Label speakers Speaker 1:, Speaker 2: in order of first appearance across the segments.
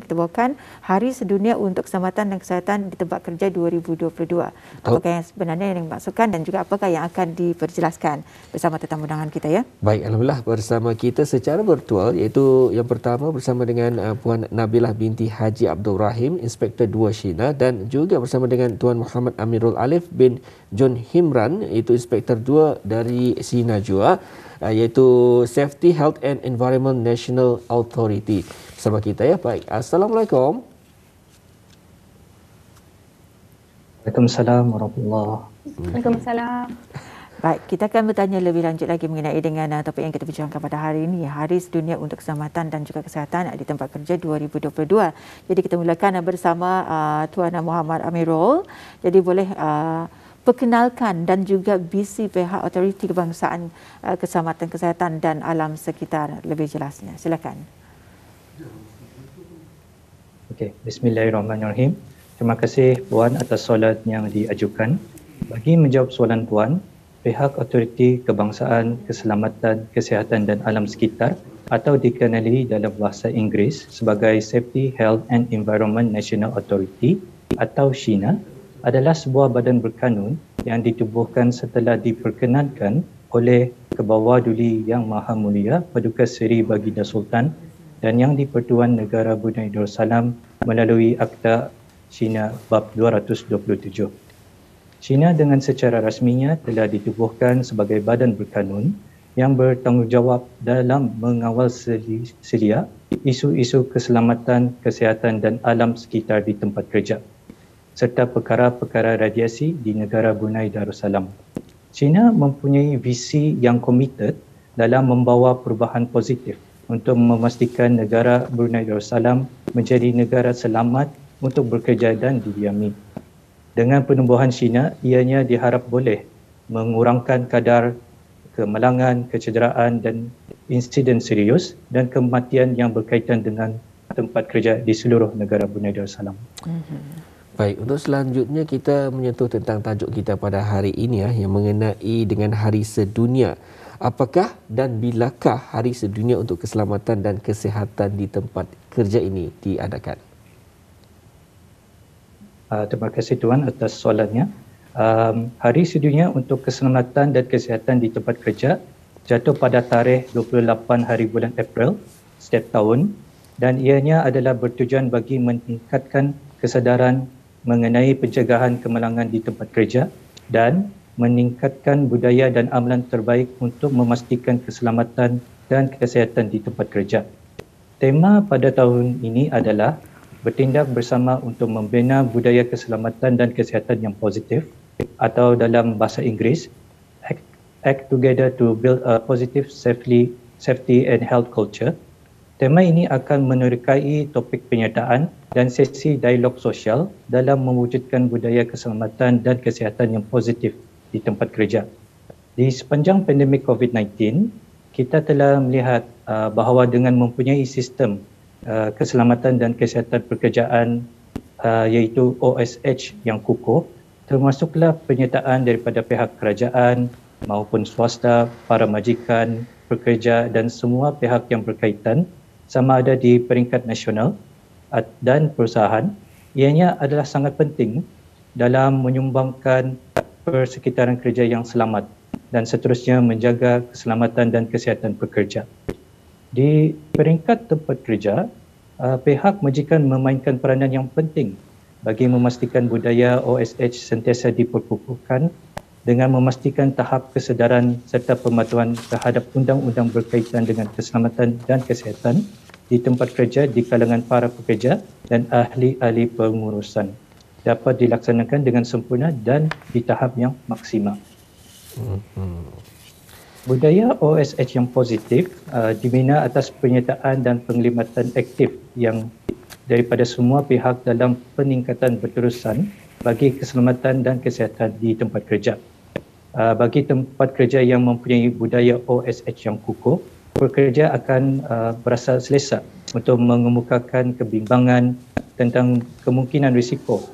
Speaker 1: kita bawakan Hari Sedunia untuk Keselamatan dan Kesihatan di Tempat Kerja 2022. Apakah yang sebenarnya yang dimaksudkan dan juga apakah yang akan diperjelaskan bersama tetamu undangan kita ya?
Speaker 2: Baik, alhamdulillah bersama kita secara virtual, iaitu yang pertama bersama dengan Puan Nabilah binti Haji Abdul Rahim, Inspektor 2 Shina, dan juga bersama dengan Tuan Muhammad Amirul Alif bin John Himran, iaitu Inspektor 2 dari Shina juga, iaitu Safety, Health and Environment National Authority bersama kita ya. Baik, Assalamualaikum.
Speaker 3: Waalaikumsalam warahmatullahi.
Speaker 4: Waalaikumsalam.
Speaker 1: Baik, kita akan bertanya lebih lanjut lagi mengenai dengan topik yang kita bincangkan pada hari ini, Hari Sedunia untuk Keselamatan dan juga Kesihatan di Tempat Kerja 2022. Jadi kita mulakan bersama Tuan Muhammad Amirul. Jadi boleh perkenalkan dan juga visi pihak Autoriti Kebangsaan Keselamatan Kesihatan dan Alam Sekitar lebih jelasnya. Silakan.
Speaker 3: Okey, bismillahirrahmanirrahim. Terima kasih Puan atas soalan yang diajukan. Bagi menjawab soalan Puan, pihak Autoriti Kebangsaan Keselamatan Kesihatan dan Alam Sekitar atau dikenali dalam bahasa Inggeris sebagai Safety, Health and Environment National Authority atau SHINA adalah sebuah badan berkanun yang ditubuhkan setelah diperkenankan oleh Kebawah Duli Yang Maha Mulia Paduka Seri Baginda Sultan dan Yang di-Pertuan Negara Brunei Darussalam melalui Akta SHINA Bab 227. SHINA dengan secara rasminya telah ditubuhkan sebagai badan berkanun yang bertanggungjawab dalam mengawal selia isu-isu keselamatan, kesihatan dan alam sekitar di tempat kerja serta perkara-perkara radiasi di negara Brunei Darussalam. China mempunyai visi yang komited dalam membawa perubahan positif untuk memastikan negara Brunei Darussalam menjadi negara selamat untuk bekerja dan didiami. Dengan penumbuhan China, ianya diharap boleh mengurangkan kadar kemalangan, kecederaan dan insiden serius dan kematian yang berkaitan dengan tempat kerja di seluruh negara Brunei Darussalam.
Speaker 2: Baik, untuk selanjutnya kita menyentuh tentang tajuk kita pada hari ini yang mengenai dengan Hari Sedunia. Apakah dan bilakah Hari Sedunia untuk Keselamatan dan Kesihatan di tempat kerja ini diadakan?
Speaker 3: Terima kasih Tuan atas soalannya. Hari Sedunia untuk Keselamatan dan Kesihatan di tempat kerja jatuh pada tarikh 28 hari bulan April setiap tahun dan ianya adalah bertujuan bagi meningkatkan kesedaran mengenai pencegahan kemalangan di tempat kerja dan meningkatkan budaya dan amalan terbaik untuk memastikan keselamatan dan kesihatan di tempat kerja. Tema pada tahun ini adalah bertindak bersama untuk membina budaya keselamatan dan kesihatan yang positif atau dalam bahasa Inggeris, act together to build a positive safety and health culture. Tema ini akan menerokai topik penyertaan dan sesi dialog sosial dalam mewujudkan budaya keselamatan dan kesihatan yang positif di tempat kerja. Di sepanjang pandemik COVID-19, kita telah melihat bahawa dengan mempunyai sistem keselamatan dan kesihatan pekerjaan iaitu OSH yang kukuh, termasuklah penyertaan daripada pihak kerajaan maupun swasta, para majikan, pekerja dan semua pihak yang berkaitan sama ada di peringkat nasional dan perusahaan, ianya adalah sangat penting dalam menyumbangkan persekitaran kerja yang selamat dan seterusnya menjaga keselamatan dan kesihatan pekerja. Di peringkat tempat kerja, pihak majikan memainkan peranan yang penting bagi memastikan budaya OSH sentiasa diperkukuhkan dengan memastikan tahap kesedaran serta pematuhan terhadap undang-undang berkaitan dengan keselamatan dan kesihatan di tempat kerja di kalangan para pekerja dan ahli-ahli pengurusan dapat dilaksanakan dengan sempurna dan di tahap yang maksimal. Budaya OSH yang positif dibina atas penyertaan dan penglibatan aktif yang daripada semua pihak dalam peningkatan berterusan bagi keselamatan dan kesihatan di tempat kerja. Bagi tempat kerja yang mempunyai budaya OSH yang kukuh, pekerja akan berasa selesa untuk mengemukakan kebimbangan tentang kemungkinan risiko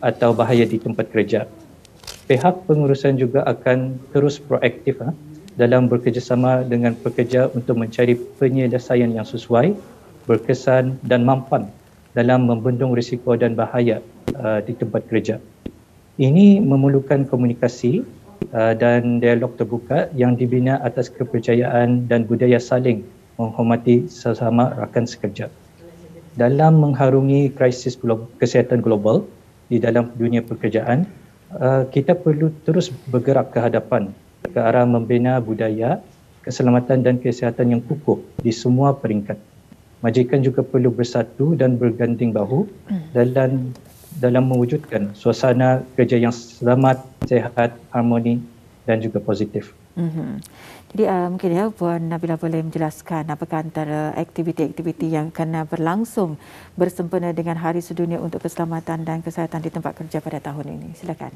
Speaker 3: atau bahaya di tempat kerja. Pihak pengurusan juga akan terus proaktif dalam bekerjasama dengan pekerja untuk mencari penyelesaian yang sesuai, berkesan dan mampan dalam membendung risiko dan bahaya di tempat kerja. Ini memerlukan komunikasi dan dialog terbuka yang dibina atas kepercayaan dan budaya saling menghormati sesama rakan sekerja. Dalam mengharungi krisis kesihatan global di dalam dunia pekerjaan, kita perlu terus bergerak ke hadapan ke arah membina budaya keselamatan dan kesihatan yang kukuh di semua peringkat. Majikan juga perlu bersatu dan berganding bahu dalam mewujudkan suasana kerja yang selamat, sehat, harmoni dan juga positif.
Speaker 1: Jadi mungkin ya Puan Nabila boleh menjelaskan apakah antara aktiviti-aktiviti yang akan berlangsung bersempena dengan Hari Sedunia untuk Keselamatan dan Kesihatan di Tempat Kerja pada tahun ini. Silakan.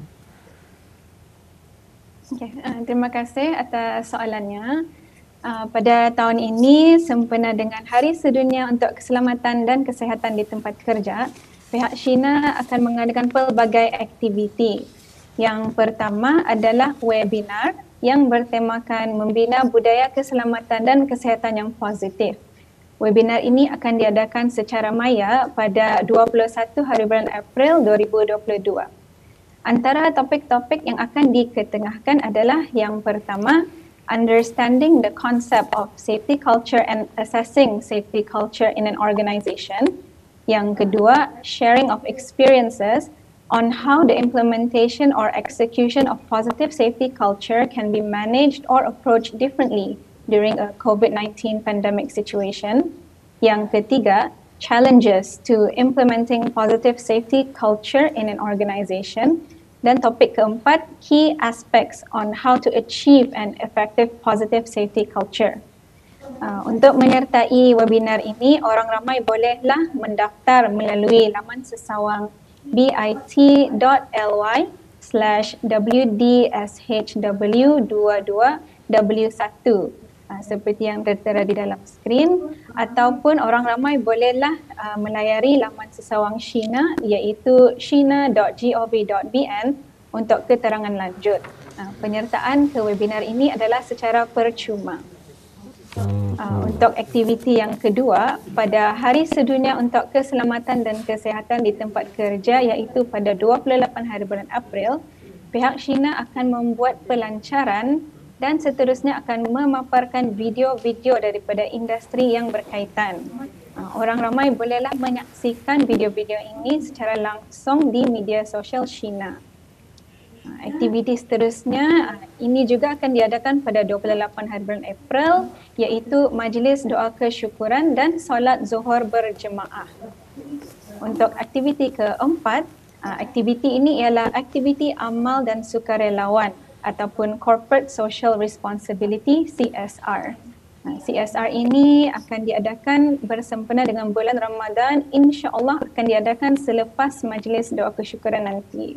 Speaker 4: Okay, terima kasih atas soalannya. Pada tahun ini sempena dengan Hari Sedunia untuk Keselamatan dan Kesihatan di Tempat Kerja, pihak Sheena akan mengadakan pelbagai aktiviti. Yang pertama adalah webinar yang bertemakan membina budaya keselamatan dan kesihatan yang positif. Webinar ini akan diadakan secara maya pada 21 hari bulan April 2022. Antara topik-topik yang akan diketengahkan adalah yang pertama, understanding the concept of safety culture and assessing safety culture in an organization. Yang kedua, sharing of experiences on how the implementation or execution of positive safety culture can be managed or approached differently during a COVID-19 pandemic situation. Yang ketiga, challenges to implementing positive safety culture in an organization. Dan topik keempat, key aspects on how to achieve an effective positive safety culture. Untuk menyertai webinar ini, orang ramai bolehlah mendaftar melalui laman sesawang bit.ly/wdshw22w1 seperti yang tertera di dalam skrin, ataupun orang ramai bolehlah melayari laman sesawang Sheena iaitu sheena.gov.bn untuk keterangan lanjut. Penyertaan ke webinar ini adalah secara percuma. Untuk aktiviti yang kedua, pada Hari Sedunia untuk Keselamatan dan Kesihatan di Tempat Kerja iaitu pada 28 hari bulan April, pihak Sheena akan membuat pelancaran dan seterusnya akan memaparkan video-video daripada industri yang berkaitan. Orang ramai bolehlah menyaksikan video-video ini secara langsung di media sosial Sheena. Aktiviti seterusnya ini juga akan diadakan pada 28 hari bulan April iaitu majlis doa kesyukuran dan solat Zuhur berjemaah. Untuk aktiviti keempat, aktiviti ini ialah aktiviti amal dan sukarelawan ataupun Corporate Social Responsibility CSR. CSR ini akan diadakan bersempena dengan bulan Ramadan, insya-Allah akan diadakan selepas majlis doa kesyukuran nanti.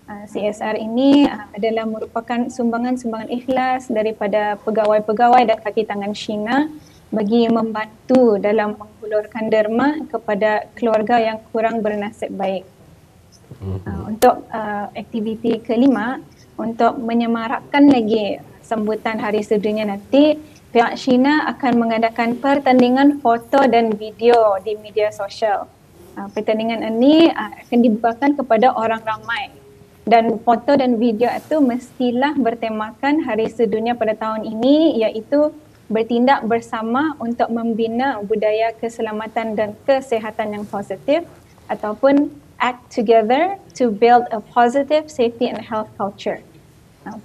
Speaker 4: CSR ini adalah merupakan sumbangan-sumbangan ikhlas daripada pegawai-pegawai dan kaki tangan Sheena bagi membantu dalam menghulurkan derma kepada keluarga yang kurang bernasib baik. Untuk aktiviti kelima, untuk menyemarakkan lagi sambutan Hari Sedunia nanti, pihak Sheena akan mengadakan pertandingan foto dan video di media sosial. Pertandingan ini akan dibukakan kepada orang ramai. Dan foto dan video itu mestilah bertemakan Hari Sedunia pada tahun ini iaitu bertindak bersama untuk membina budaya keselamatan dan kesihatan yang positif ataupun act together to build a positive safety and health culture.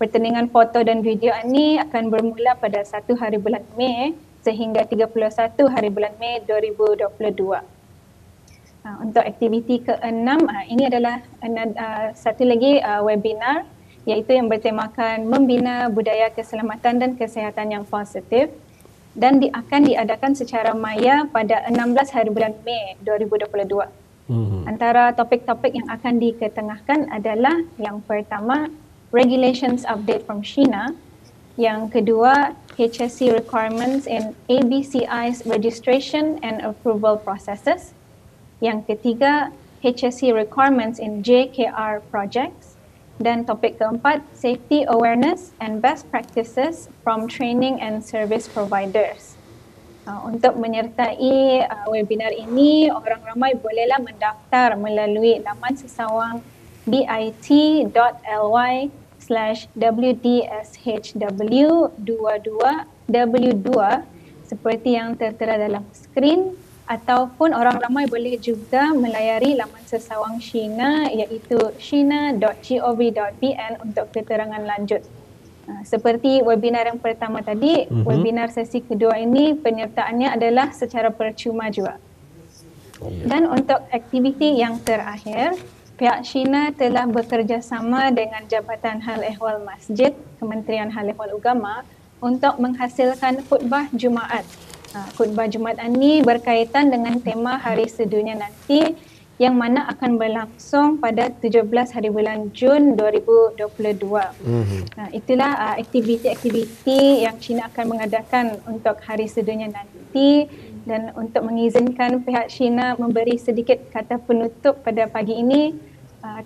Speaker 4: Pertandingan foto dan video ini akan bermula pada 1 hari bulan Mei sehingga 31 hari bulan Mei 2022. Untuk aktiviti ke-6, ini adalah satu lagi webinar iaitu yang bertemakan membina budaya keselamatan dan kesihatan yang positif dan akan diadakan secara maya pada 16 hari bulan Mei 2022. Antara topik-topik yang akan diketengahkan adalah yang pertama, regulations update from Sheena. Yang kedua, HSE requirements in ABCI's registration and approval processes. Yang ketiga, HSE requirements in JKR projects. Dan topik keempat, safety awareness and best practices from training and service providers. Untuk menyertai webinar ini, orang ramai bolehlah mendaftar melalui laman sesawang bit.ly/wdshw22w2 seperti yang tertera dalam skrin, ataupun orang ramai boleh juga melayari laman sesawang Shina iaitu shina.gov.bn untuk keterangan lanjut. Seperti webinar yang pertama tadi, webinar sesi kedua ini penyertaannya adalah secara percuma juga. Dan untuk aktiviti yang terakhir, pihak Shina telah bekerjasama dengan Jabatan Hal Ehwal Masjid, Kementerian Hal Ehwal Agama untuk menghasilkan khutbah Jumaat. Khutbah Jumaat ini berkaitan dengan tema Hari Sedunia nanti yang mana akan berlangsung pada 17 hari bulan Jun 2022. Itulah aktiviti-aktiviti yang Shina akan mengadakan untuk Hari Sedunia nanti, dan untuk mengizinkan pihak Shina memberi sedikit kata penutup pada pagi ini,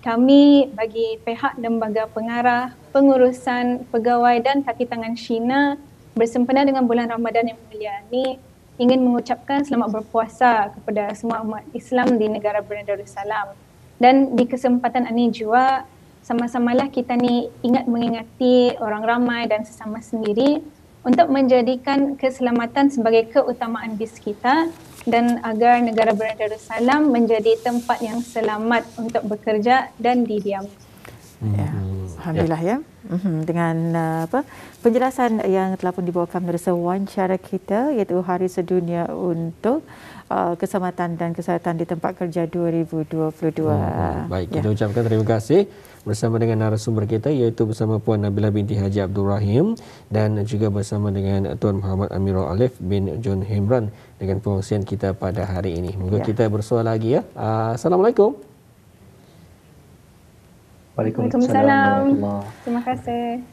Speaker 4: kami bagi pihak lembaga pengarah, pengurusan, pegawai dan kaki tangan Shina bersempena dengan bulan Ramadan yang mulia ini ingin mengucapkan selamat berpuasa kepada semua umat Islam di negara Brunei Darussalam. Dan di kesempatan ini juga sama-samalah kita ni ingat mengingati orang ramai dan sesama sendiri untuk menjadikan keselamatan sebagai keutamaan bis kita, dan agar negara Brunei Darussalam menjadi tempat yang selamat untuk bekerja dan didiami.
Speaker 1: Ya. Alhamdulillah ya. Dengan penjelasan yang telah pun dibawakan menerusi wawancara kita, iaitu Hari Sedunia untuk Keselamatan dan Kesihatan di Tempat Kerja 2022.
Speaker 2: Baik, kita ucapkan terima kasih bersama dengan narasumber kita, iaitu bersama Puan Nabilah binti Haji Abdul Rahim dan juga bersama dengan Tuan Muhammad Amirul Alif bin John Himran dengan perkongsian kita pada hari ini. Moga kita bersua lagi ya. Assalamualaikum.
Speaker 3: Waalaikumsalam.
Speaker 4: Terima kasih.